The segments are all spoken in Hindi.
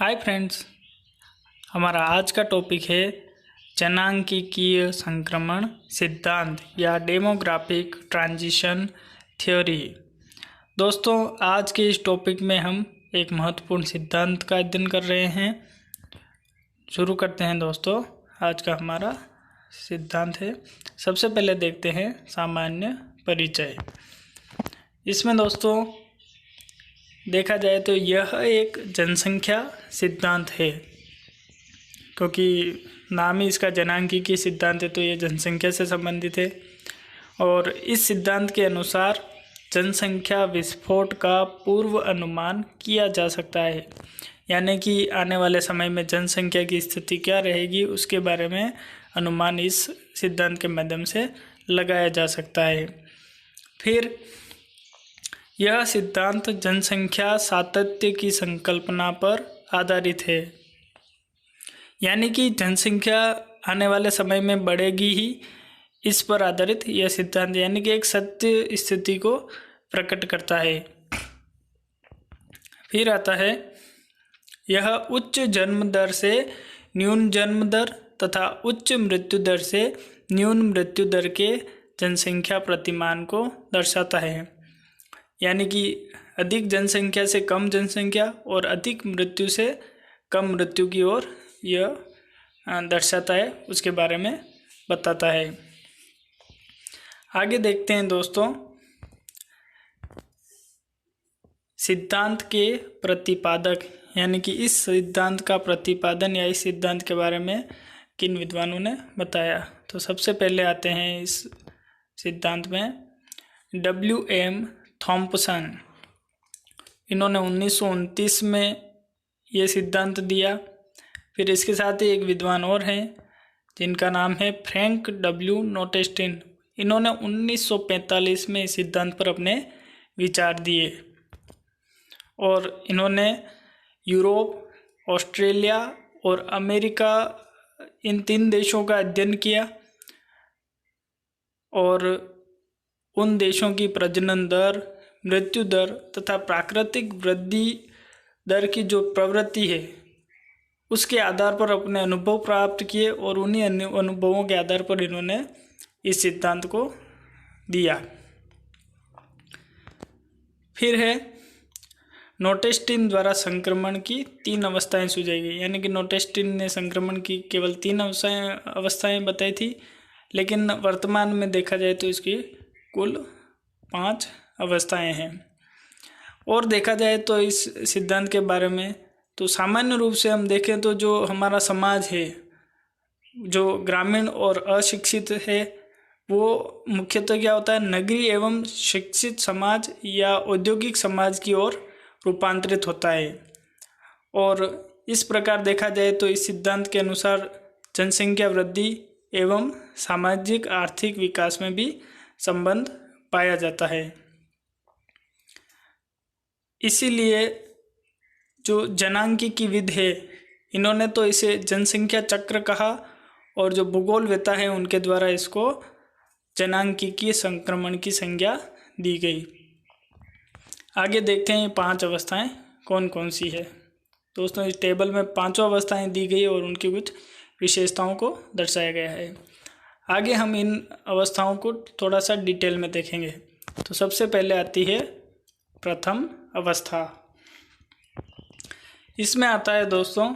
हाय फ्रेंड्स, हमारा आज का टॉपिक है जनांकीय संक्रमण सिद्धांत या डेमोग्राफिक ट्रांजिशन थ्योरी। दोस्तों, आज के इस टॉपिक में हम एक महत्वपूर्ण सिद्धांत का अध्ययन कर रहे हैं। शुरू करते हैं दोस्तों। आज का हमारा सिद्धांत है, सबसे पहले देखते हैं सामान्य परिचय। इसमें दोस्तों देखा जाए तो यह एक जनसंख्या सिद्धांत है, क्योंकि नाम ही इसका जनांकीय सिद्धांत है, तो यह जनसंख्या से संबंधित है। और इस सिद्धांत के अनुसार जनसंख्या विस्फोट का पूर्व अनुमान किया जा सकता है, यानी कि आने वाले समय में जनसंख्या की स्थिति क्या रहेगी उसके बारे में अनुमान इस सिद्धांत के माध्यम से लगाया जा सकता है। फिर यह सिद्धांत जनसंख्या सातत्य की संकल्पना पर आधारित है, यानी कि जनसंख्या आने वाले समय में बढ़ेगी ही, इस पर आधारित यह सिद्धांत यानी कि एक सत्य स्थिति को प्रकट करता है। फिर आता है यह उच्च जन्म दर से न्यून जन्म दर तथा उच्च मृत्यु दर से न्यून मृत्यु दर के जनसंख्या प्रतिमान को दर्शाता है, यानी कि अधिक जनसंख्या से कम जनसंख्या और अधिक मृत्यु से कम मृत्यु की ओर यह दर्शाता है, उसके बारे में बताता है। आगे देखते हैं दोस्तों, सिद्धांत के प्रतिपादक, यानी कि इस सिद्धांत का प्रतिपादन या इस सिद्धांत के बारे में किन विद्वानों ने बताया। तो सबसे पहले आते हैं इस सिद्धांत में W.M. थॉम्पसन। इन्होंने 1929 में ये सिद्धांत दिया। फिर इसके साथ ही एक विद्वान और हैं जिनका नाम है फ्रैंक W. नोटेस्टिन। इन्होंने 1945 में इस सिद्धांत पर अपने विचार दिए और इन्होंने यूरोप, ऑस्ट्रेलिया और अमेरिका, इन 3 देशों का अध्ययन किया और उन देशों की प्रजनन दर, मृत्यु दर तथा प्राकृतिक वृद्धि दर की जो प्रवृत्ति है उसके आधार पर अपने अनुभव प्राप्त किए और उन्हीं अनुभवों के आधार पर इन्होंने इस सिद्धांत को दिया। फिर है नोटेस्टिन द्वारा संक्रमण की 3 अवस्थाएं सुझाई गई, यानी कि नोटेस्टिन ने संक्रमण की केवल 3 अवस्थाएं बताई थी, लेकिन वर्तमान में देखा जाए तो इसकी कुल 5 अवस्थाएं हैं। और देखा जाए तो इस सिद्धांत के बारे में तो सामान्य रूप से हम देखें तो जो हमारा समाज है, जो ग्रामीण और अशिक्षित है, वो मुख्यतः क्या होता है, नगरीय एवं शिक्षित समाज या औद्योगिक समाज की ओर रूपांतरित होता है। और इस प्रकार देखा जाए तो इस सिद्धांत के अनुसार जनसंख्या वृद्धि एवं सामाजिक आर्थिक विकास में भी संबंध पाया जाता है। इसीलिए जो जनांकीय विद है, इन्होंने तो इसे जनसंख्या चक्र कहा और जो भूगोलवेत्ता है उनके द्वारा इसको जनांकीय संक्रमण की संज्ञा दी गई। आगे देखते हैं ये 5 अवस्थाएं कौन कौन सी है। दोस्तों, इस टेबल में 5 अवस्थाएं दी गई और उनकी कुछ विशेषताओं को दर्शाया गया है। आगे हम इन अवस्थाओं को थोड़ा सा डिटेल में देखेंगे। तो सबसे पहले आती है प्रथम अवस्था। इसमें आता है दोस्तों,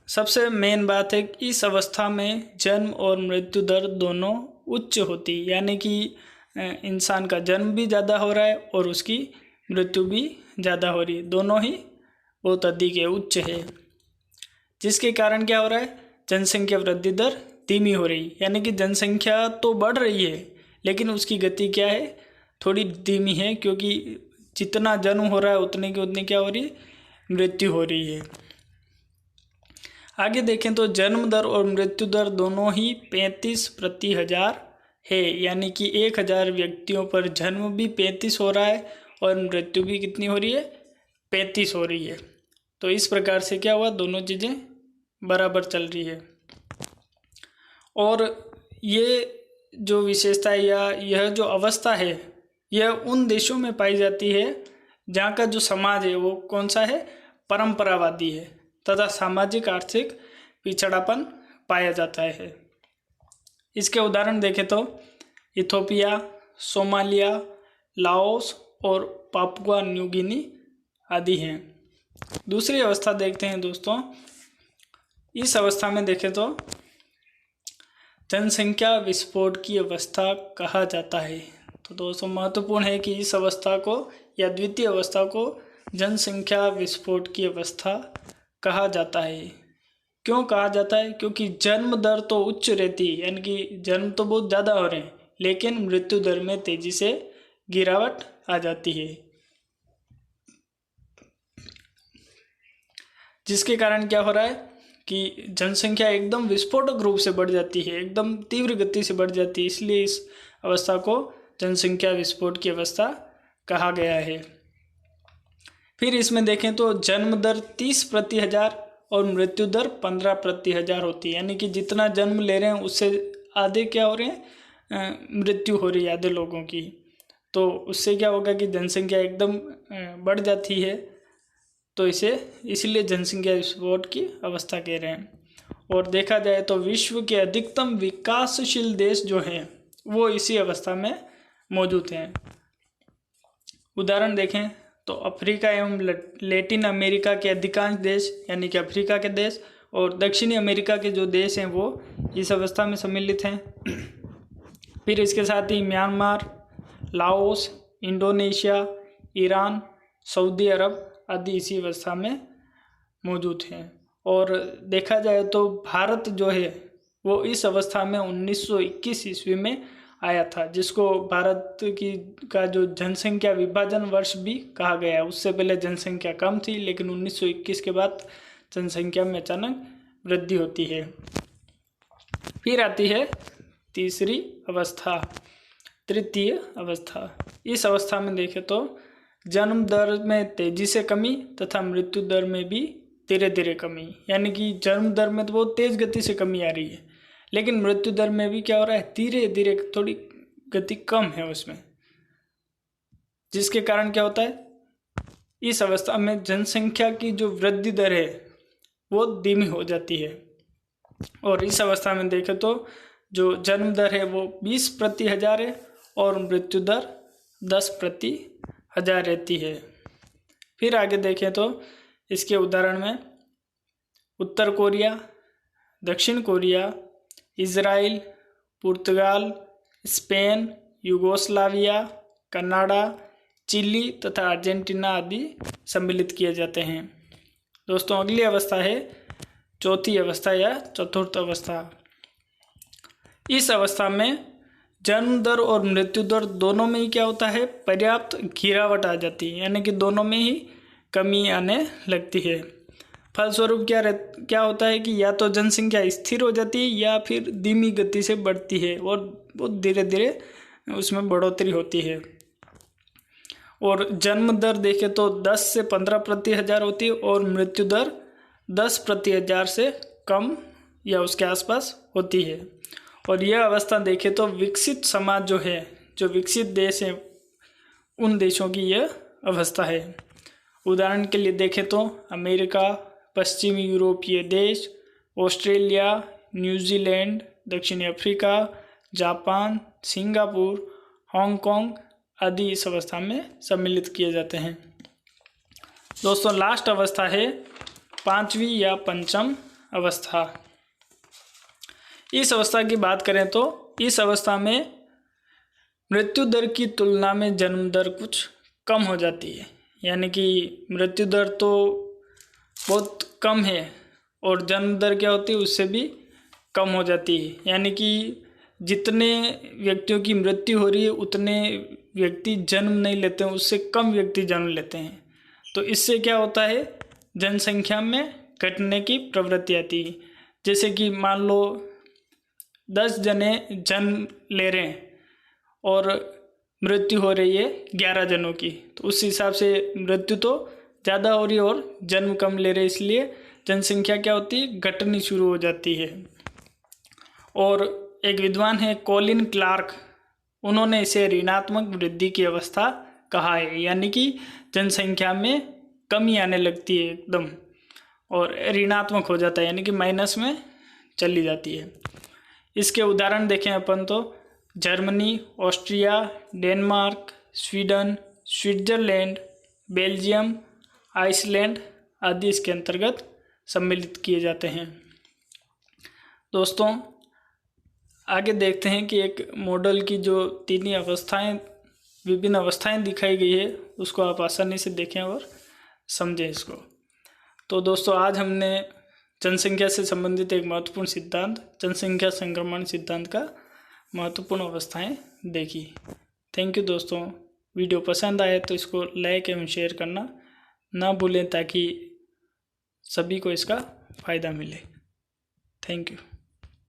सबसे मेन बात है कि इस अवस्था में जन्म और मृत्यु दर दोनों उच्च होती, यानी कि इंसान का जन्म भी ज़्यादा हो रहा है और उसकी मृत्यु भी ज़्यादा हो रही है, दोनों ही बहुत अधिक है, उच्च है। जिसके कारण क्या हो रहा है, जनसंख्या वृद्धि दर धीमी हो रही, यानी कि जनसंख्या तो बढ़ रही है लेकिन उसकी गति क्या है, थोड़ी धीमी है, क्योंकि जितना जन्म हो रहा है उतने की उतनी क्या हो रही है, मृत्यु हो रही है। आगे देखें तो जन्म दर और मृत्यु दर दोनों ही 35 प्रति हजार है, यानी कि 1000 व्यक्तियों पर जन्म भी 35 हो रहा है और मृत्यु भी कितनी हो रही है, 35 हो रही है। तो इस प्रकार से क्या हुआ, दोनों चीज़ें बराबर चल रही है। और ये जो विशेषता है या यह जो अवस्था है, यह उन देशों में पाई जाती है जहाँ का जो समाज है वो कौन सा है, परंपरावादी है, तथा सामाजिक आर्थिक पिछड़ापन पाया जाता है। इसके उदाहरण देखें तो इथोपिया, सोमालिया, लाओस और पापुआ न्यू गिनी आदि हैं। दूसरी अवस्था देखते हैं दोस्तों। इस अवस्था में देखें तो जनसंख्या विस्फोट की अवस्था कहा जाता है। तो दोस्तों महत्वपूर्ण है कि इस अवस्था को या द्वितीय अवस्था को जनसंख्या विस्फोट की अवस्था कहा जाता है। क्यों कहा जाता है? क्योंकि जन्म दर तो उच्च रहती है, यानी कि जन्म तो बहुत ज़्यादा हो रहे हैं, लेकिन मृत्यु दर में तेजी से गिरावट आ जाती है, जिसके कारण क्या हो रहा है कि जनसंख्या एकदम विस्फोटक रूप से बढ़ जाती है, एकदम तीव्र गति से बढ़ जाती है। इसलिए इस अवस्था को जनसंख्या विस्फोट की अवस्था कहा गया है। फिर इसमें देखें तो जन्म दर 30 प्रति हजार और मृत्यु दर 15 प्रति हजार होती है, यानी कि जितना जन्म ले रहे हैं उससे आधे क्या हो रहे हैं, मृत्यु हो रही है आधे लोगों की। तो उससे क्या होगा कि जनसंख्या एकदम बढ़ जाती है। तो इसलिए जनसंख्या विस्फोट की अवस्था कह रहे हैं। और देखा जाए तो विश्व के अधिकतम विकासशील देश जो हैं वो इसी अवस्था में मौजूद हैं। उदाहरण देखें तो अफ्रीका एवं लैटिन अमेरिका के अधिकांश देश, यानी कि अफ्रीका के देश और दक्षिणी अमेरिका के जो देश हैं वो इस अवस्था में सम्मिलित हैं। फिर इसके साथ ही Myanmar, Laos, Indonesia, Iran, Saudi Arab आदि इसी अवस्था में मौजूद हैं। और देखा जाए तो भारत जो है वो इस अवस्था में 1921 ईस्वी में आया था, जिसको भारत का जो जनसंख्या विभाजन वर्ष भी कहा गया है। उससे पहले जनसंख्या कम थी, लेकिन 1921 के बाद जनसंख्या में अचानक वृद्धि होती है। फिर आती है तीसरी अवस्था, तृतीय अवस्था। इस अवस्था में देखें तो जन्म दर में तेजी से कमी तथा मृत्यु दर में भी धीरे धीरे कमी, यानी कि जन्म दर में तो बहुत तेज गति से कमी आ रही है, लेकिन मृत्यु दर में भी क्या हो रहा है, धीरे धीरे थोड़ी गति कम है उसमें, जिसके कारण क्या होता है, इस अवस्था में जनसंख्या की जो वृद्धि दर है वो धीमी हो जाती है। और इस अवस्था में देखें तो जो जन्म दर है वो 20 प्रति हजार है और मृत्यु दर 10 प्रति हजार रहती है। फिर आगे देखें तो इसके उदाहरण में उत्तर कोरिया, दक्षिण कोरिया, इज़राइल, पुर्तगाल, स्पेन, यूगोस्लाविया, कनाडा, चिली तथा अर्जेंटीना आदि सम्मिलित किए जाते हैं। दोस्तों अगली अवस्था है चौथी अवस्था या चतुर्थ अवस्था। इस अवस्था में जन्म दर और मृत्यु दर दोनों में ही क्या होता है, पर्याप्त गिरावट आ जाती है, यानी कि दोनों में ही कमी आने लगती है। फलस्वरूप क्या होता है कि या तो जनसंख्या स्थिर हो जाती है या फिर धीमी गति से बढ़ती है और बहुत धीरे धीरे उसमें बढ़ोतरी होती है। और जन्म दर देखें तो 10 से 15 प्रति हजार होती है और मृत्यु दर 10 प्रति हजार से कम या उसके आसपास होती है। और यह अवस्था देखें तो विकसित समाज जो है, जो विकसित देश हैं, उन देशों की यह अवस्था है। उदाहरण के लिए देखें तो अमेरिका, पश्चिमी यूरोपीय देश, ऑस्ट्रेलिया, न्यूजीलैंड, दक्षिणी अफ्रीका, जापान, सिंगापुर, हांगकांग आदि इस अवस्था में सम्मिलित किए जाते हैं। दोस्तों लास्ट अवस्था है पांचवी या पंचम अवस्था। इस अवस्था की बात करें तो इस अवस्था में मृत्यु दर की तुलना में जन्म दर कुछ कम हो जाती है, यानी कि मृत्यु दर तो बहुत कम है और जन्म दर क्या होती है उससे भी कम हो जाती है, यानी कि जितने व्यक्तियों की मृत्यु हो रही है उतने व्यक्ति जन्म नहीं लेते हैं, उससे कम व्यक्ति जन्म लेते हैं। तो इससे क्या होता है, जनसंख्या में घटने की प्रवृत्ति आती है। जैसे कि मान लो 10 जने जन्म ले रहे हैं और मृत्यु हो रही है 11 जनों की, तो उस हिसाब से मृत्यु तो ज़्यादा हो रही है और जन्म कम ले रहे हैं, इसलिए जनसंख्या क्या होती है, घटनी शुरू हो जाती है। और एक विद्वान है कॉलिन क्लार्क, उन्होंने इसे ऋणात्मक वृद्धि की अवस्था कहा है, यानी कि जनसंख्या में कमी आने लगती है एकदम। और ऋणात्मक हो जाता है, यानी कि माइनस में चली जाती है। इसके उदाहरण देखें अपन तो Germany, Austria, Denmark, Sweden, Switzerland, Belgium, Iceland आदि इसके अंतर्गत सम्मिलित किए जाते हैं। दोस्तों आगे देखते हैं कि एक मॉडल की जो तीन अवस्थाएं, विभिन्न अवस्थाएं दिखाई गई है, उसको आप आसानी से देखें और समझें इसको। तो दोस्तों आज हमने जनसंख्या से संबंधित एक महत्वपूर्ण सिद्धांत, जनसंख्या संक्रमण सिद्धांत का महत्वपूर्ण अवस्थाएं देखी। थैंक यू दोस्तों। वीडियो पसंद आए तो इसको लाइक एवं शेयर करना ना भूलें ताकि सभी को इसका फ़ायदा मिले। Thank you.